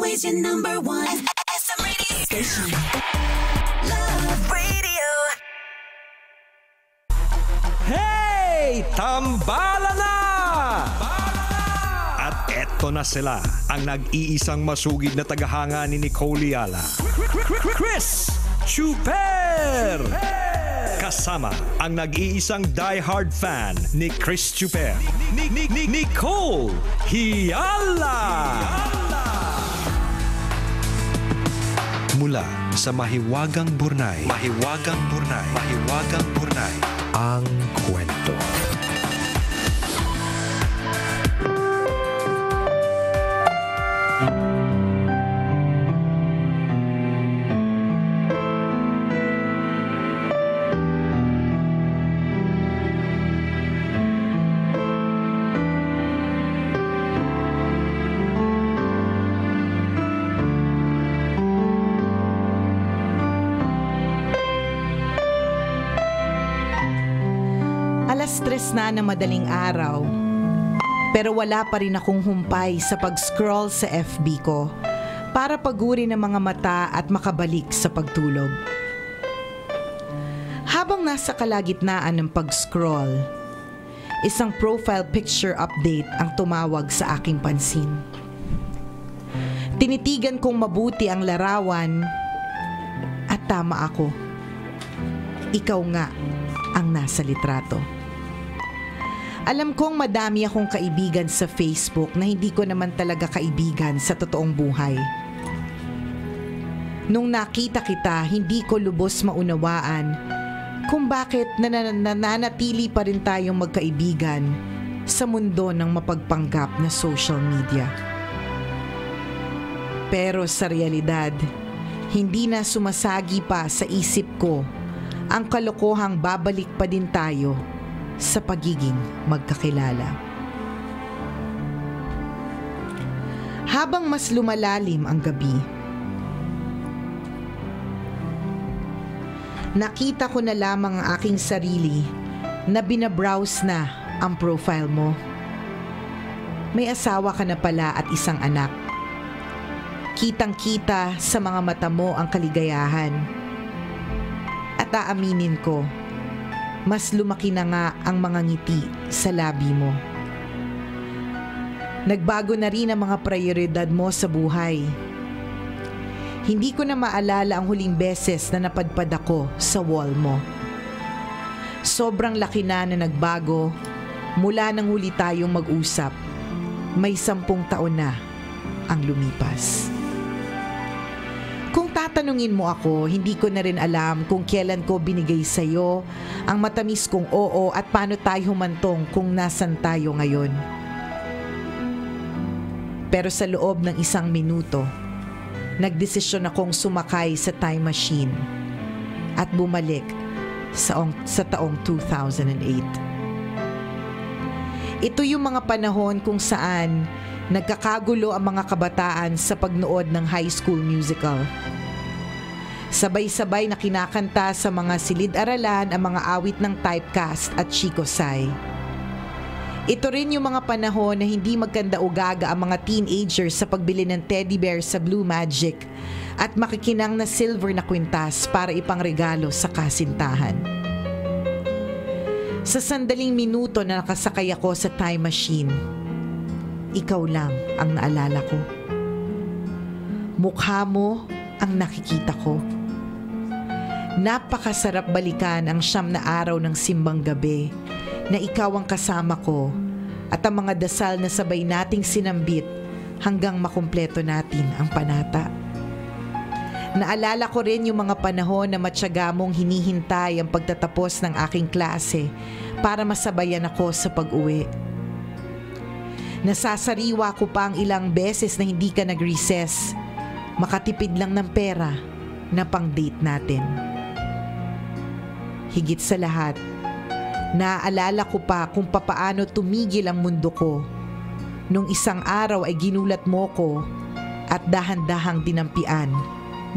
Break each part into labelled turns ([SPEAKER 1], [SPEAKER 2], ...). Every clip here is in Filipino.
[SPEAKER 1] always your number one. SM Radio Station. Love Radio.
[SPEAKER 2] Hey! Tambala na! At eto na sila, ang nag-iisang masugid na tagahanga ni Nicole Yala. Chris Chuper! Kasama ang nag-iisang die-hard fan ni Chris Chuper, Nicole Yala! Mula sa Mahiwagang Burnay, ang kwento.
[SPEAKER 3] Stress na ng madaling araw, pero wala pa rin akong humpay sa pag-scroll sa FB ko para pagurin ang mga mata at makabalik sa pagtulog. Habang nasa kalagitnaan ng pag-scroll, isang profile picture update ang tumawag sa aking pansin. Tinitigan kong mabuti ang larawan at tama ako. Ikaw nga ang nasa litrato. Alam kong madami akong kaibigan sa Facebook na hindi ko naman talaga kaibigan sa totoong buhay. Nung nakita kita, hindi ko lubos maunawaan kung bakit nananatili pa rin tayong magkaibigan sa mundo ng mapagpanggap na social media. Pero sa realidad, hindi na sumasagi pa sa isip ko ang kalokohang babalik pa din tayo sa pagiging magkakilala. Habang mas lumalalim ang gabi, nakita ko na lamang ang aking sarili na binabrowse na ang profile mo. May asawa ka na pala at isang anak. Kitang-kita sa mga mata mo ang kaligayahan. At aaminin ko, mas lumaki na nga ang mga ngiti sa labi mo. Nagbago na rin ang mga prioridad mo sa buhay. Hindi ko na maalala ang huling beses na napadpad ako sa wall mo. Sobrang laki na nagbago mula nang huli tayong mag-usap. May 10 taon na ang lumipas. Kung tatanungin mo ako, hindi ko na rin alam kung kailan ko binigay sa'yo ang matamis kong oo at paano tayo humantong kung nasan tayo ngayon. Pero sa loob ng 1 minuto, nagdesisyon akong sumakay sa time machine at bumalik sa taong 2008. Ito yung mga panahon kung saan nagkakagulo ang mga kabataan sa pagnood ng High School Musical. Sabay-sabay na kinakanta sa mga silid-aralan ang mga awit ng Typecast at Chico Sai. Ito rin yung mga panahon na hindi magkanda-ugaga ang mga teenagers sa pagbili ng teddy bear sa Blue Magic at makikinang na silver na kwintas para ipangregalo sa kasintahan. Sa sandaling minuto na nakasakay ako sa time machine, ikaw lang ang naalala ko. Mukha mo ang nakikita ko. Napakasarap balikan ang 9 na araw ng simbang gabi na ikaw ang kasama ko at ang mga dasal na sabay nating sinambit hanggang makumpleto natin ang panata. Naalala ko rin yung mga panahon na matyaga mong hinihintay ang pagtatapos ng aking klase para masabayan ako sa pag-uwi. Nasasariwa ko pa ang ilang beses na hindi ka nag-recess, makatipid lang ng pera na pang-date natin. Higit sa lahat, naaalala ko pa kung papaano tumigil ang mundo ko nung isang araw ay ginulat mo ko at dahan-dahang dinampian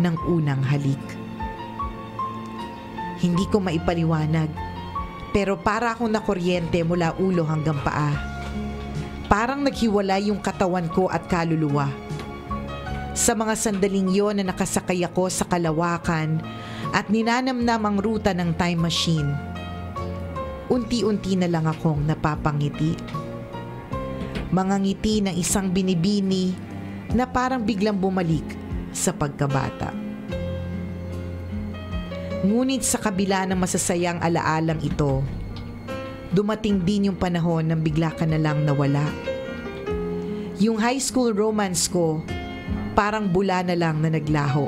[SPEAKER 3] ng unang halik. Hindi ko maipaliwanag, pero para akong nakuryente mula ulo hanggang paa. Parang naghiwalay yung katawan ko at kaluluwa. Sa mga sandaling yon na nakasakay ako sa kalawakan at ninanamnam ang ruta ng time machine, unti-unti na lang akong napapangiti. Mga ngiti ng isang binibini na parang biglang bumalik sa pagkabata. Ngunit sa kabila ng masasayang alaalang ito, dumating din yung panahon nang bigla ka na lang nawala. Yung high school romance ko, parang bula na lang na naglaho.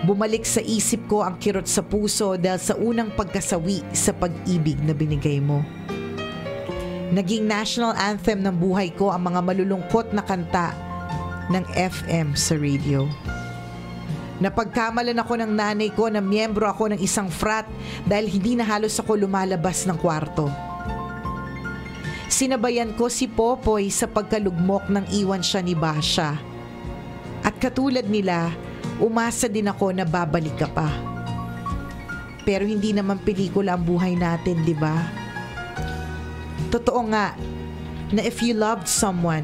[SPEAKER 3] Bumalik sa isip ko ang kirot sa puso dahil sa unang pagkasawi sa pag-ibig na binigay mo. Naging national anthem ng buhay ko ang mga malulungkot na kanta ng FM sa radio. Napagkamalan ako ng nanay ko na miyembro ako ng isang frat dahil hindi na halos ako lumalabas ng kwarto. Sinabayan ko si Popoy sa pagkalugmok ng iwan siya ni Basha. At katulad nila, umasa din ako na babalik ka pa. Pero hindi naman pelikula ang buhay natin, di ba? Totoo nga na if you loved someone,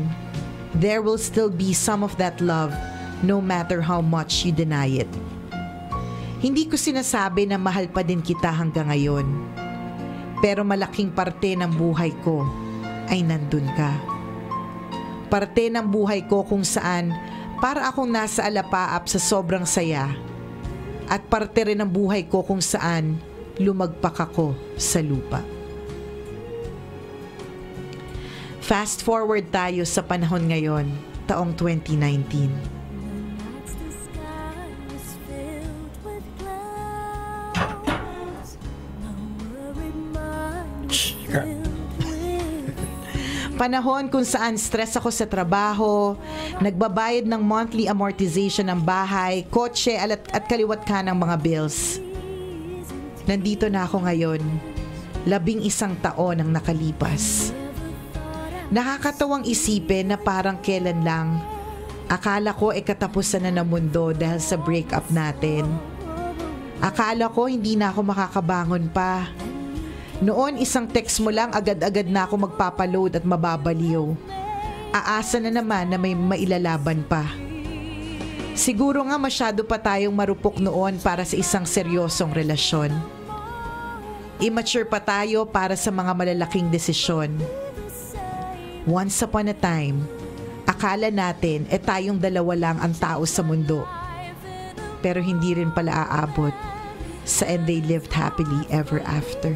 [SPEAKER 3] there will still be some of that love no matter how much you deny it. Hindi ko sinasabi na mahal pa din kita hanggang ngayon. Pero malaking parte ng buhay ko ay nandun ka. Parte ng buhay ko kung saan para akong nasa alapaap sa sobrang saya. At parte rin ng buhay ko kung saan lumagpak ako sa lupa. Fast forward tayo sa panahon ngayon, taong 2019. Panahon kung saan stress ako sa trabaho, nagbabayad ng monthly amortization ng bahay, kotse at kaliwat ka ng mga bills. Nandito na ako ngayon, 11 taon ang nakalipas. Nakakatawang isipin na parang kailan lang, akala ko katapusan na ng mundo dahil sa breakup natin. Akala ko hindi na ako makakabangon pa. Noon isang text mo lang agad-agad na ako magpapaload at mababaliw. Aasa na naman na may mailalaban pa. Siguro nga masyado pa tayong marupok noon para sa isang seryosong relasyon. Immature pa tayo para sa mga malalaking desisyon. Once upon a time, akala natin tayong dalawa lang ang tao sa mundo. Pero hindi rin pala aabot sa and they lived happily ever after.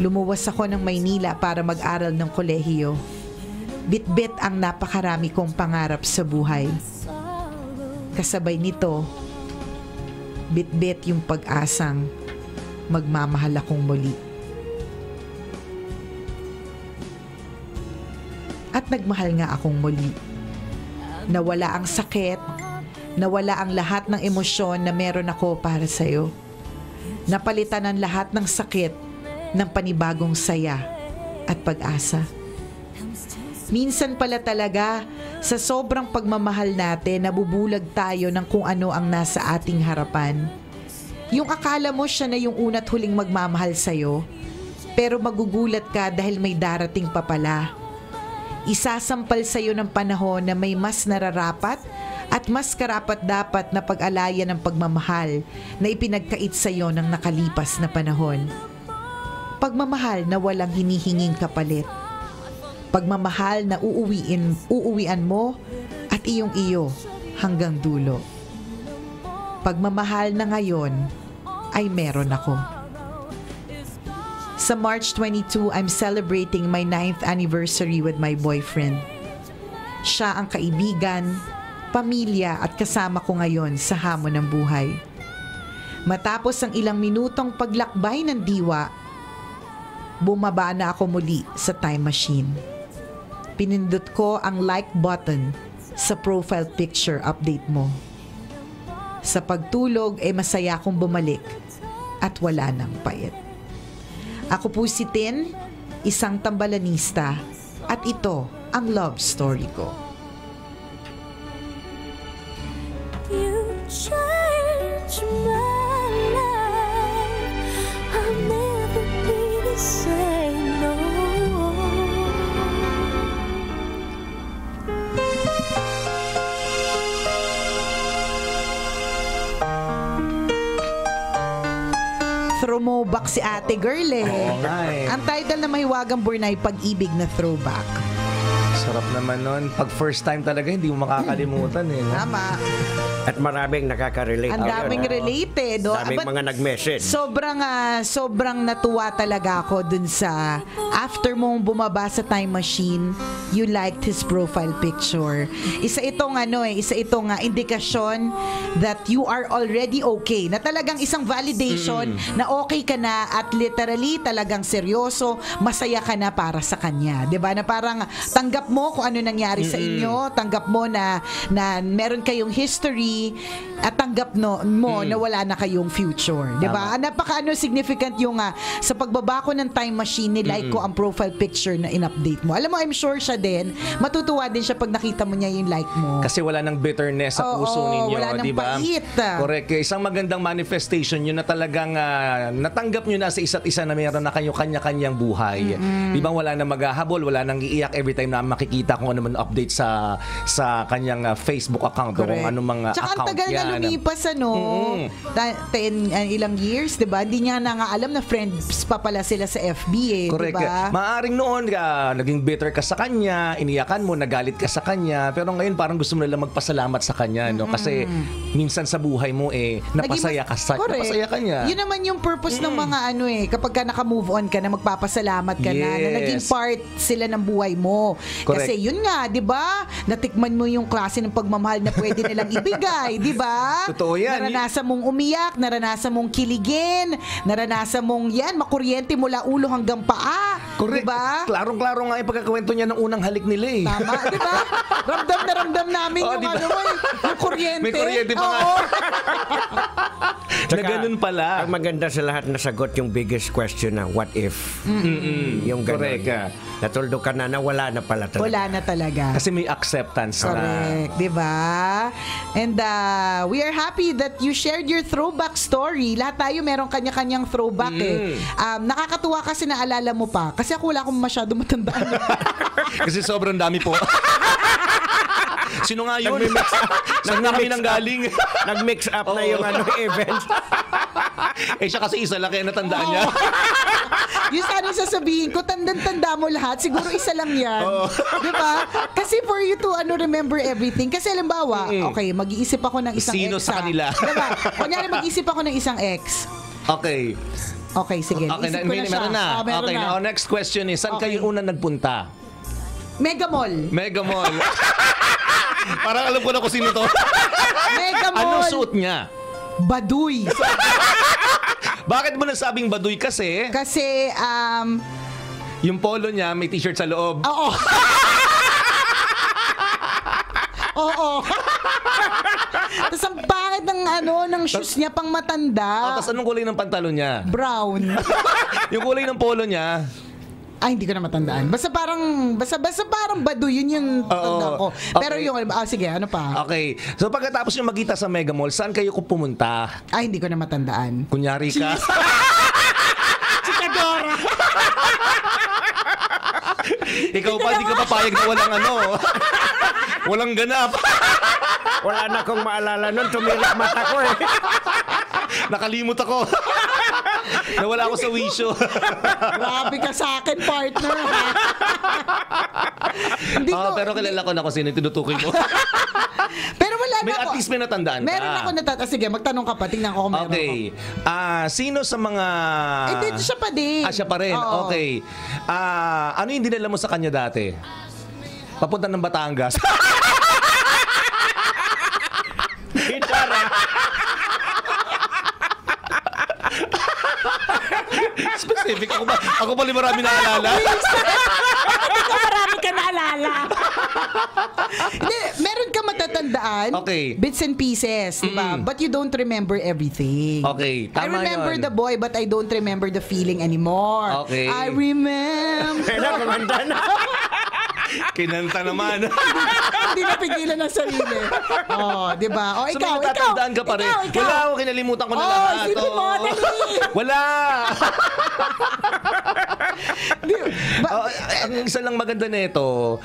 [SPEAKER 3] Lumuwas ako ng Maynila para mag-aral ng kolehiyo. Bit-bit ang napakarami kong pangarap sa buhay. Kasabay nito, bit-bit yung pag-asang magmamahal akong muli. At nagmahal nga akong muli. Nawala ang sakit, nawala ang lahat ng emosyon na meron ako para sa'yo. Napalitan ang lahat ng sakit ng panibagong saya at pag-asa. Minsan pala talaga, sa sobrang pagmamahal natin, nabubulag tayo ng kung ano ang nasa ating harapan. Yung akala mo siya na yung una't huling magmamahal sa'yo, pero magugulat ka dahil may darating pa pala. Isasampal sa'yo ng panahon na may mas nararapat at mas karapat-dapat na pag-alayan ng pagmamahal na ipinagkait sa'yo ng nakalipas na panahon. Pagmamahal na walang hinihinging kapalit. Pagmamahal na uuwian mo at iyong-iyo hanggang dulo. Pagmamahal na ngayon ay meron ako. Sa March 22, I'm celebrating my 9th anniversary with my boyfriend. Siya ang kaibigan, pamilya at kasama ko ngayon sa hamon ng buhay. Matapos ang ilang minutong paglakbay ng diwa, bumaba na ako muli sa time machine. Pinindot ko ang like button sa profile picture update mo. Sa pagtulog masaya akong bumalik at wala nang pait. Ako po si Tin, isang tambalanista, at ito ang love story ko.
[SPEAKER 1] You change my life. I'll never be the same, no.
[SPEAKER 3] throwback si ate girl eh.
[SPEAKER 4] Oo nga eh.
[SPEAKER 3] Ang title na Mahiwagang Burnay, Pag-ibig na throwback.
[SPEAKER 4] Sarap naman nun. Pag first time talaga, hindi mo makakalimutan eh. No?
[SPEAKER 3] Tama.
[SPEAKER 5] At maraming nakaka-relate.
[SPEAKER 3] Ang daming related. Oh.
[SPEAKER 5] Daming
[SPEAKER 3] But
[SPEAKER 5] mga nag-message.
[SPEAKER 3] sobrang natuwa talaga ako dun sa after mong bumaba sa time machine, you liked his profile picture. Isa itong indikasyon that you are already okay. Na talagang isang validation na okay ka na at literally talagang seryoso, masaya ka na para sa kanya. 'Di ba? Na parang tanggap mo kung ano nangyari sa inyo, tanggap mo na meron kayong history at tanggap mo na wala na kayong future. 'Di ba? Napaka significant yung sa pagbaba ko ng time machine, nilike ko ang profile picture na in-update mo. Alam mo, I'm sure siya din, matutuwa din siya pag nakita mo niya yung like mo.
[SPEAKER 4] Kasi wala nang bitterness sa puso ninyo,
[SPEAKER 3] wala nang
[SPEAKER 4] di ba?
[SPEAKER 3] pait.
[SPEAKER 4] Correct. Isang magandang manifestation yun na talagang natanggap nyo na sa isa't isa na mayroon na kayo kanya-kanyang buhay. Di ba wala nang maghahabol, wala nang iiyak every time na makikita kung ano man update sa kanyang Facebook account o kung ano mga
[SPEAKER 3] Tsaka
[SPEAKER 4] account
[SPEAKER 3] ang tagal
[SPEAKER 4] yan.
[SPEAKER 3] na lumipas, ilang years, di ba? Hindi niya na nga alam na friends pa pala sila sa FB eh,
[SPEAKER 4] Correct.
[SPEAKER 3] di ba?
[SPEAKER 4] Maaring noon naging bitter ka sa kanya, iniyakan mo, nagalit ka sa kanya, pero ngayon parang gusto mo nila magpasalamat sa kanya, no? Kasi minsan sa buhay mo napasaya ka napasaya ka niya.
[SPEAKER 3] Yun naman yung purpose ng mga kapag ka naka-move on ka na, magpapasalamat ka na naging part sila ng buhay mo.
[SPEAKER 4] Correct.
[SPEAKER 3] Kasi yun nga, di ba? Natikman mo yung klase ng pagmamahal na pwede nilang ibigay, di ba?
[SPEAKER 4] Totoo yan.
[SPEAKER 3] Naranasan mong umiyak, naranasan mong kiligin, naranasan mong makuryente mula ulo hanggang paa.
[SPEAKER 4] Correct.
[SPEAKER 3] Diba?
[SPEAKER 4] Klarong-klaro nga yung pagkakwento niya ng unang halik nila eh.
[SPEAKER 3] Tama, di ba? Ramdam na ramdam namin yung
[SPEAKER 4] diba?
[SPEAKER 3] yung kuryente.
[SPEAKER 4] May kuryente pa nga.
[SPEAKER 3] Oo.
[SPEAKER 4] Na ganun pala.
[SPEAKER 5] Ang maganda sa lahat na sagot yung biggest question na what if? Yung ganun.
[SPEAKER 4] Correct.
[SPEAKER 5] Natuldo ka na wala na pala talaga.
[SPEAKER 3] Wala na talaga.
[SPEAKER 4] Kasi may acceptance
[SPEAKER 3] Correct, di ba? And we are happy that you shared your throwback story. Lahat tayo meron kanya-kanyang throwback eh. Nakakatuwa kasi naalala mo pa. Kasi ako wala akong masyado matandaan.
[SPEAKER 4] Kasi sobrang dami po. Sino nga yun? Saan na kami nang galing?
[SPEAKER 5] Nag-mix up na yung event.
[SPEAKER 4] Siya kasi isa lang kaya natandaan niya.
[SPEAKER 3] Yung sana sasabihin ko, tandang-tanda mo lahat. Siguro isa lang yan. Di ba? Kasi for you to remember everything. Kasi halimbawa, okay, mag-iisip ako ng isang
[SPEAKER 4] Sino
[SPEAKER 3] ex.
[SPEAKER 4] sa kanila?
[SPEAKER 3] Diba? Kunyari, mag-iisip ako ng isang ex.
[SPEAKER 4] Okay.
[SPEAKER 3] Okay, sige.
[SPEAKER 4] Okay,
[SPEAKER 3] Isip ko na siya.
[SPEAKER 4] meron na.
[SPEAKER 3] Meron
[SPEAKER 4] Okay,
[SPEAKER 3] na.
[SPEAKER 4] now next question is, saan
[SPEAKER 3] Okay.
[SPEAKER 4] kayo unang nagpunta?
[SPEAKER 3] Mega Mall.
[SPEAKER 4] Mega Mall. Parang alam ko na kung sino to.
[SPEAKER 3] Mega Mall.
[SPEAKER 4] Anong suot niya?
[SPEAKER 3] Baduy.
[SPEAKER 4] Bakit mo nasabing baduy? Kasi
[SPEAKER 3] Kasi,
[SPEAKER 4] yung polo niya may t-shirt sa loob.
[SPEAKER 3] oo. Oo. Tapos ang pangit ng shoes niya pang matanda.
[SPEAKER 4] Tapos anong kulay ng pantalon niya?
[SPEAKER 3] Brown.
[SPEAKER 4] Yung kulay ng polo niya?
[SPEAKER 3] Ay, hindi ko na matandaan. Basta parang baduy, yun yung tanda ko. Pero
[SPEAKER 4] Okay.
[SPEAKER 3] yung, sige, ano pa?
[SPEAKER 4] Okay. So pagkatapos yung magkita sa Mega Mall, saan kayo pumunta?
[SPEAKER 3] Ay, hindi ko na matandaan.
[SPEAKER 4] Kunyari ka?
[SPEAKER 3] Chikadora.
[SPEAKER 4] Ikaw pa, di ka papayag na walang walang ganap.
[SPEAKER 5] Wala na akong maalala nun. Tumirik mata ko eh.
[SPEAKER 4] Nakalimot ako. Nawala ako sa wisyo.
[SPEAKER 3] Grabe ka sa akin, partner. Ha? Hindi ko,
[SPEAKER 4] Pero kilala ko na kung sino yung tinutukoy mo.
[SPEAKER 3] pero wala na
[SPEAKER 4] May
[SPEAKER 3] ako.
[SPEAKER 4] at least may natandaan ka.
[SPEAKER 3] Meron ako sige, magtanong ka pa. Tingnan ko kung meron ako.
[SPEAKER 4] Okay. Sino sa mga...
[SPEAKER 3] Dito siya pa din.
[SPEAKER 4] Siya pa rin.
[SPEAKER 3] Oo.
[SPEAKER 4] Okay. Ano yung dinala mo sa kanya dati? Papunta ng Batangas.
[SPEAKER 5] Gitara.
[SPEAKER 4] Specific. Ako pala marami naalala.
[SPEAKER 3] Hindi ka marami ka naalala. Hindi, meron ka matatandaan.
[SPEAKER 4] Okay.
[SPEAKER 3] Bits and pieces, di ba? But you don't remember everything.
[SPEAKER 4] Okay,
[SPEAKER 3] I
[SPEAKER 4] tama
[SPEAKER 3] remember
[SPEAKER 4] yun.
[SPEAKER 3] the boy, but I don't remember the feeling anymore.
[SPEAKER 4] Okay.
[SPEAKER 3] I remember.
[SPEAKER 5] Kaya kumanda na.
[SPEAKER 4] Kinanta naman.
[SPEAKER 3] Hindi na pigilan ng sarili. Di ba?
[SPEAKER 4] So,
[SPEAKER 3] Ikaw,
[SPEAKER 4] may natatandaan ka pa rin.
[SPEAKER 3] Ikaw.
[SPEAKER 4] Wala ako, kinalimutan ko na
[SPEAKER 3] Oh,
[SPEAKER 4] lahat.
[SPEAKER 3] sige mo, dali.
[SPEAKER 4] Wala. Ang isa lang maganda nito,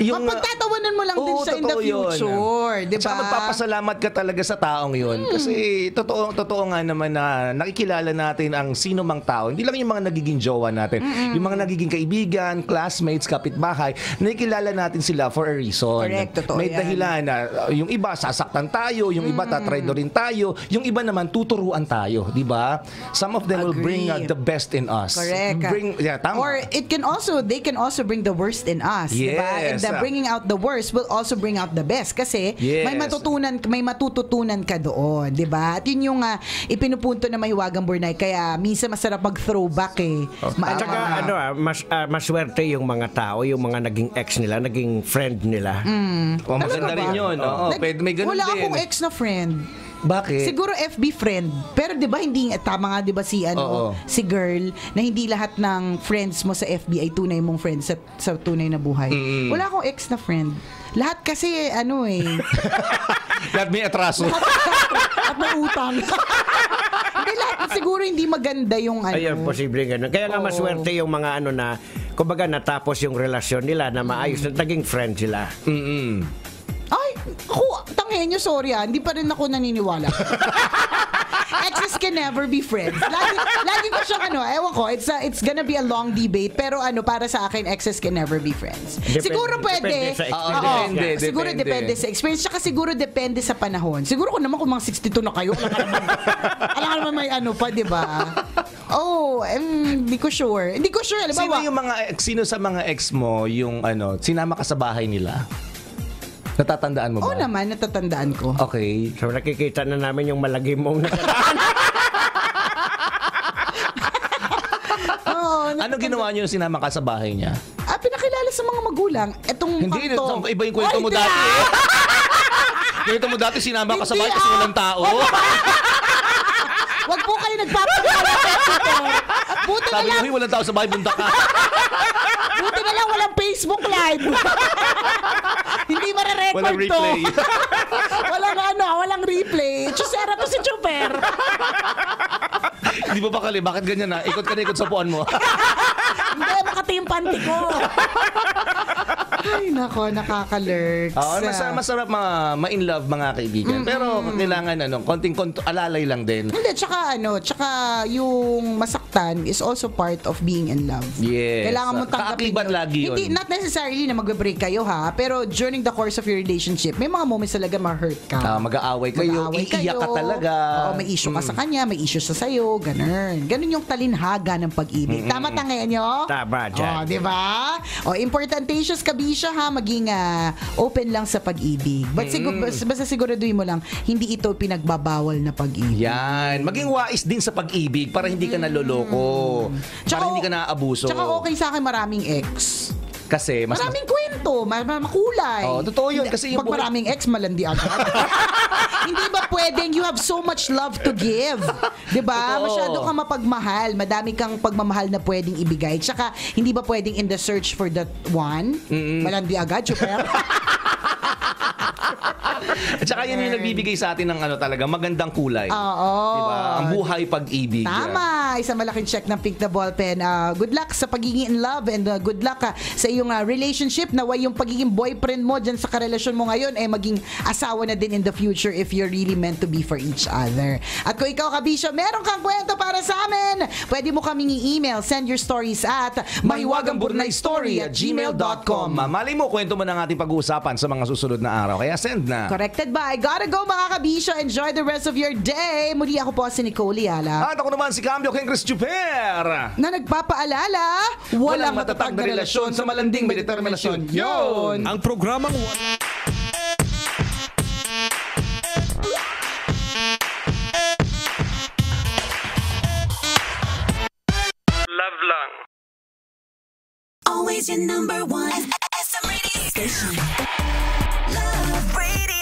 [SPEAKER 4] yung
[SPEAKER 3] mapagtatawanan mo lang din siya in the
[SPEAKER 4] totoo yun.
[SPEAKER 3] future, di
[SPEAKER 4] At saka
[SPEAKER 3] ba?
[SPEAKER 4] magpapasalamat ka talaga sa taong yun. Kasi totoo nga naman na nakikilala natin ang sino mang tao. Hindi lang yung mga nagiging jowa natin. Yung mga nagiging kaibigan, classmates, kapitbahay, nakikilala natin sila for a reason.
[SPEAKER 3] Correct, totoo
[SPEAKER 4] May
[SPEAKER 3] yan.
[SPEAKER 4] dahilan na yung iba sasaktan tayo, yung iba tatraidorin tayo, yung iba naman tuturuan tayo, di ba? Some of them will bring
[SPEAKER 3] Agree.
[SPEAKER 4] the best in us.
[SPEAKER 3] Correct.
[SPEAKER 4] Tama.
[SPEAKER 3] Or they can also bring the worst in us, di ba? And
[SPEAKER 4] Yes.
[SPEAKER 3] the bringing out the worst will also bring out the best kasi
[SPEAKER 4] Yes.
[SPEAKER 3] may matututunan ka doon, di ba? At yun yung ipinupunto na Mahiwagang Burnay, kaya minsan masarap mag-throwback eh.
[SPEAKER 5] At saka maswerte yung mga tao, yung mga naging ex nila, naging friend nila.
[SPEAKER 4] Maganda rin yun. Oo, may ganun
[SPEAKER 3] wala
[SPEAKER 4] din.
[SPEAKER 3] akong ex na friend.
[SPEAKER 4] Bakit?
[SPEAKER 3] Siguro FB friend. Pero 'di ba hindi tama nga 'di ba si
[SPEAKER 4] Oo.
[SPEAKER 3] si girl na hindi lahat ng friends mo sa FB ay tunay mong friends sa tunay na buhay. Wala akong ex na friend. Lahat kasi
[SPEAKER 4] Lahat may atraso.
[SPEAKER 3] at may utang. Hindi lahat siguro hindi maganda yung
[SPEAKER 5] Ayun, posible ganun. Kaya nga maswerte yung mga na, kumbaga natapos yung relasyon nila na maayos, na naging friend sila.
[SPEAKER 3] Ay, ako, tangin nyo, sorry hindi pa rin ako naniniwala. Exes can never be friends. Lagi ko siyang ewan ko, it's gonna be a long debate, pero para sa akin, exes can never be friends. Siguro pwede.
[SPEAKER 5] Depende sa
[SPEAKER 3] Oo,
[SPEAKER 5] experience.
[SPEAKER 3] siguro depende sa experience, tsaka siguro depende sa panahon. Siguro kung naman kung mga 62 na kayo, alam ka naman may pa, di ba? Hindi ko sure.
[SPEAKER 4] Sino sa mga ex mo yung sinama ka sa bahay nila? Natatandaan mo ba?
[SPEAKER 3] Oo naman, natatandaan ko.
[SPEAKER 4] Okay.
[SPEAKER 5] So nakikita na namin yung malagim mong nakaraan.
[SPEAKER 4] Ano ginawa niyo nung sinama ka sa bahay niya?
[SPEAKER 3] Pinakilala sa mga magulang. Etong
[SPEAKER 4] Hindi,
[SPEAKER 3] kanto.
[SPEAKER 4] iba yung kwento mo dati eh. Kwento mo dati, sinama ka sa bahay kasi walang tao.
[SPEAKER 3] Wag po kayo nagpapakilala dito. Buti na
[SPEAKER 4] Sabi
[SPEAKER 3] lang,
[SPEAKER 4] niyo, walang tao sa bahay, bunda ka.
[SPEAKER 3] buti na lang walang Facebook Live. Hindi mare-record
[SPEAKER 4] Walang replay.
[SPEAKER 3] to. Walang replay. Chusera to si Chuper.
[SPEAKER 4] Di ba bakali? Bakit ganyan na? Ikot ka na ikot sa puan mo.
[SPEAKER 3] Hindi, makati yung panty ko. Ay, nako, nakaka-lurks.
[SPEAKER 4] Masarap ma-in love mga kaibigan. Pero kailangan konting alalay lang din.
[SPEAKER 3] Hindi, tsaka yung masaktan is also part of being in love.
[SPEAKER 4] Yes.
[SPEAKER 3] Kailangan mo tanggapin
[SPEAKER 4] Kaakibat lagi yun.
[SPEAKER 3] Hindi, not necessarily na magbe-break kayo pero during the course of your relationship, may mga moments talaga ma-hurt ka.
[SPEAKER 4] Mag-aaway kayo, iiyak ka talaga.
[SPEAKER 3] Oo, may issue ka sa kanya, may issue sa sayo, ganun. Ganun yung talinhaga ng pag-ibig. Tama tangayan nyo?
[SPEAKER 5] Tama dyan.
[SPEAKER 3] Di ba? Importantatious kabisya maging open lang sa pag-ibig. Basta siguraduhin mo lang, hindi ito pinagbabawal na pag-ibig.
[SPEAKER 4] Yan. Maging wais din sa pag-ibig para hindi ka naloloko. Para hindi ka naaabuso.
[SPEAKER 3] Tsaka okay sa akin maraming ex.
[SPEAKER 4] Kasi
[SPEAKER 3] Maraming kwento, makulay.
[SPEAKER 4] Totoo yun. Kasi
[SPEAKER 3] pag maraming ex, malandi agad. Hindi ba pwedeng you have so much love to give? Diba?
[SPEAKER 4] Totoo.
[SPEAKER 3] Masyado kang mapagmahal. Madami kang pagmamahal na pwedeng ibigay. Tsaka, hindi ba pwedeng in the search for that one? Malandi agad, super.
[SPEAKER 4] At saka yun yung nagbibigay sa atin ng talaga magandang kulay.
[SPEAKER 3] Oo.
[SPEAKER 4] Diba? Ang buhay pag-ibig.
[SPEAKER 3] Tama. Isang malaking check ng Pink na Ballpen. Good luck sa pagiging in love and good luck sa iyong relationship na yung pagiging boyfriend mo dyan sa karelasyon mo ngayon maging asawa na din in the future if you're really meant to be for each other. At kung ikaw, Kabisyo, meron kang kwento para sa amin, pwede mo kaming i-email. Send your stories at mahiwagangburnaystory@gmail.com.
[SPEAKER 4] Malay mo, kwento mo ng ating pag-uusapan sa mga susunod na araw. Kaya send na.
[SPEAKER 3] Corrected by Gotta Go, mga Kabisyo. Enjoy the rest of your day. Muli ako po si Nicole Yala.
[SPEAKER 4] At ako naman si Cambio King Chris Chuper.
[SPEAKER 3] Na nagpapaalala, walang matatag na relasyon sa malanding may determinasyon. Yun!
[SPEAKER 2] Ang programang
[SPEAKER 6] Love lang.
[SPEAKER 1] Always your number one. SM Radio Station. Love Radio.